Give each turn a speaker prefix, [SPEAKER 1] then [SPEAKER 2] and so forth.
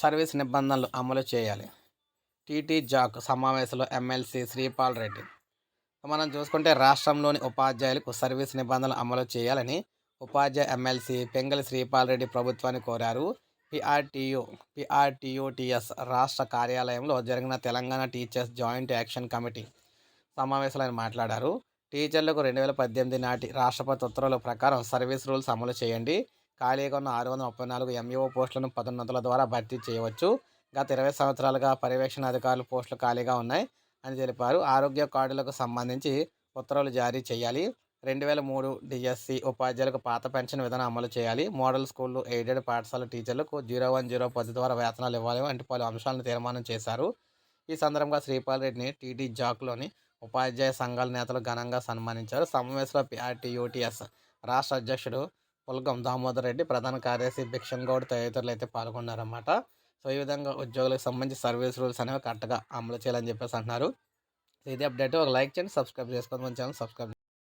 [SPEAKER 1] Service నిబంధనలు అమలు చేయాలి. టీటీ జాక్ సమావేశంలో ఎమ్మెల్సీ శ్రీపాల్ రెడ్డి. మనం చూసుకుంటే రాష్ట్రంలోని ఉపాధ్యాయులకు సర్వీస్ నిబంధనలు అమలు చేయాలని ఉపాధ్యాయ ఎమ్మెల్సీ పెంగళి శ్రీపాల్ రెడ్డి ప్రభుత్వాన్ని కోరారు. పిఆర్టీయూటీఎస్ రాష్ట్ర కార్యాలయంలో జరిగిన Telangana teachers joint action committee సమావేశంలో ఆయన మాట్లాడారు. టీచర్లకు 2018 నాటి రాష్ట్రపతి ఉత్తర్వుల ప్రకారం సర్వీస్ రూల్స్ అమలు చేయండి. ఖాళీగా ఉన్న 634 ఎంఈఓ పోస్టులను పదోన్నతుల ద్వారా భర్తీ చేయవచ్చు. గత 20 సంవత్సరాలుగా పర్యవేక్షణ అధికారుల పోస్టులు ఖాళీగా ఉన్నాయి అని తెలిపారు. ఆరోగ్య కార్డులకు సంబంధించి ఉత్తర్వులు జారీ చేయాలి. 2003 డిఎస్సి ఉపాధ్యాయులకు పాత పెన్షన్ విధానం అమలు చేయాలి. మోడల్ స్కూళ్లు, ఎయిడెడ్ పాఠశాల టీచర్లకు 0100 పద్ధతి ద్వారా వేతనాలు ఇవ్వాలి వంటి పలు అంశాలను తీర్మానం చేశారు. ఈ సందర్భంగా శ్రీపాల్ రెడ్డిని టీటీ జాక్లోని ఉపాధ్యాయ సంఘాల నేతలు ఘనంగా సన్మానించారు. సమావేశంలో పిఆర్టీయూటీఎస్ రాష్ట్ర అధ్యక్షుడు పుల్గం దామోదర్ రెడ్డి, ప్రధాన కార్యదర్శి భిక్షన్ గౌడ్ తదితరులు అయితే పాల్గొన్నారన్నమాట. సో ఈ విధంగా ఉద్యోగులకు సంబంధించి సర్వీస్ రూల్స్ అనేవి కరెక్ట్గా అమలు చేయాలని చెప్పేసి అంటున్నారు. ఇది అప్డేట్. ఒక లైక్ చేయండి, సబ్స్క్రైబ్ చేసుకోండి, మన ఛానల్ సబ్స్క్రైబ్